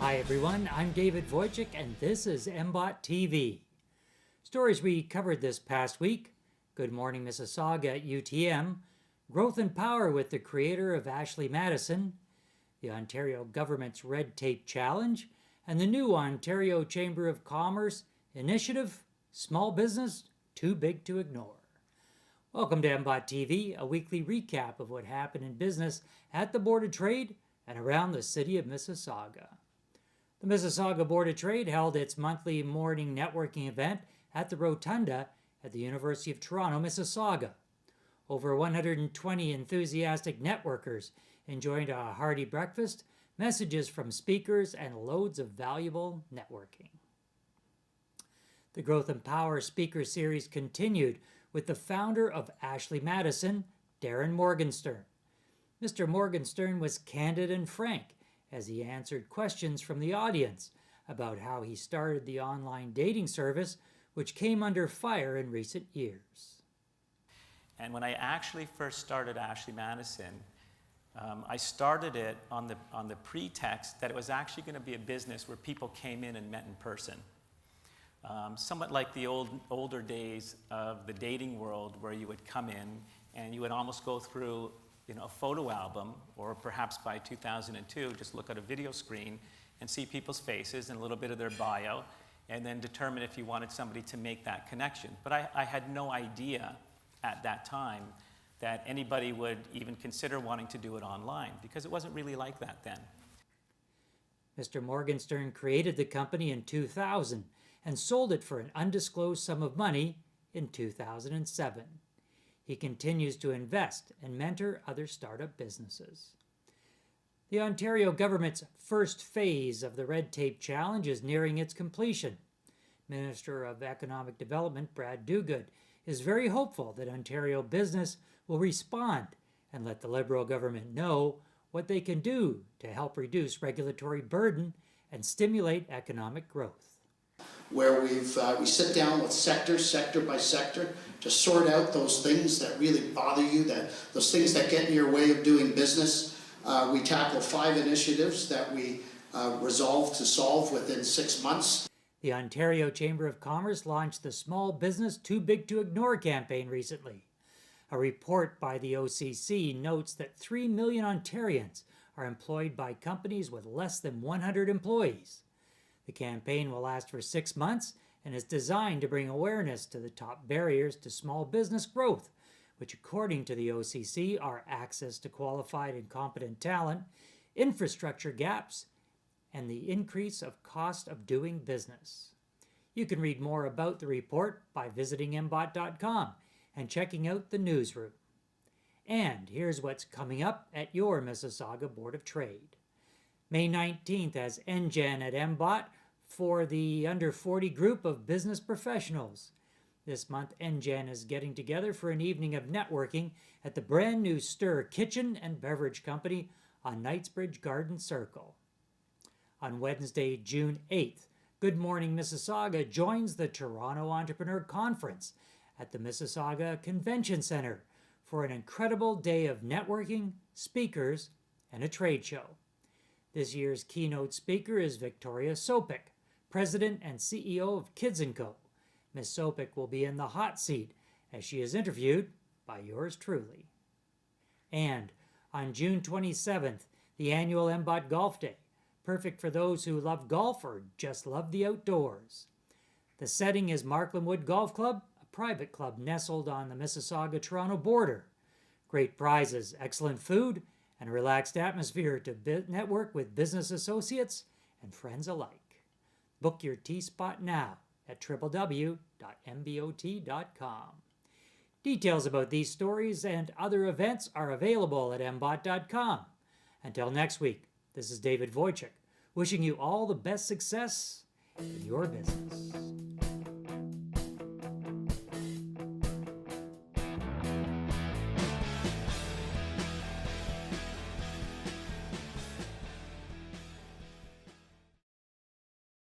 Hi everyone, I'm David Wojcik and this is MBOT TV. Stories we covered this past week: Good Morning Mississauga at UTM, growth and power with the creator of Ashley Madison, the Ontario government's Red Tape Challenge, and the new Ontario Chamber of Commerce initiative, Small Business Too Big to Ignore. Welcome to MBOT TV, a weekly recap of what happened in business at the Board of Trade and around the city of Mississauga. The Mississauga Board of Trade held its monthly morning networking event at the Rotunda at the University of Toronto, Mississauga. Over 120 enthusiastic networkers enjoyed a hearty breakfast, messages from speakers, and loads of valuable networking. The Growth and Power Speaker Series continued with the founder of Ashley Madison, Darren Morgenstern. Mr. Morgenstern was candid and frank as he answered questions from the audience about how he started the online dating service, which came under fire in recent years. And when I actually first started Ashley Madison, I started it on the pretext that it was actually going to be a business where people came in and met in person. Somewhat like the older days of the dating world, where you would come in and you would almost go through a photo album, or perhaps by 2002, just look at a video screen and see people's faces and a little bit of their bio, and then determine if you wanted somebody to make that connection. But I had no idea at that time that anybody would even consider wanting to do it online, because it wasn't really like that then. Mr. Morgenstern created the company in 2000 and sold it for an undisclosed sum of money in 2007. He continues to invest and mentor other startup businesses. The Ontario government's first phase of the Red Tape Challenge is nearing its completion. Minister of Economic Development Brad Dogood is very hopeful that Ontario business will respond and let the Liberal government know what they can do to help reduce regulatory burden and stimulate economic growth. Where we sit down with sector by sector, to sort out those things that really bother you, those things that get in your way of doing business. We tackle 5 initiatives that we resolve to solve within 6 months. The Ontario Chamber of Commerce launched the Small Business Too Big to Ignore campaign recently. A report by the OCC notes that 3 million Ontarians are employed by companies with less than 100 employees. The campaign will last for 6 months and is designed to bring awareness to the top barriers to small business growth, which according to the OCC are access to qualified and competent talent, infrastructure gaps, and the increase of cost of doing business. You can read more about the report by visiting mbot.com and checking out the newsroom. And here's what's coming up at your Mississauga Board of Trade. May 19th has NGen at MBOT for the under 40 group of business professionals. This month, NGen is getting together for an evening of networking at the brand new Stir Kitchen and Beverage Company on Knightsbridge Garden Circle. On Wednesday, June 8th, Good Morning Mississauga joins the Toronto Entrepreneur Conference at the Mississauga Convention Centre for an incredible day of networking, speakers, and a trade show. This year's keynote speaker is Victoria Sopik, President and CEO of Kids & Co. Ms. Sopik will be in the hot seat as she is interviewed by yours truly. And on June 27th, the annual MBOT Golf Day, perfect for those who love golf or just love the outdoors. The setting is Markland Wood Golf Club, a private club nestled on the Mississauga-Toronto border. Great prizes, excellent food, and a relaxed atmosphere to network with business associates and friends alike. Book your tee spot now at www.mbot.com. Details about these stories and other events are available at mbot.com. Until next week, this is David Wojcik, wishing you all the best success in your business.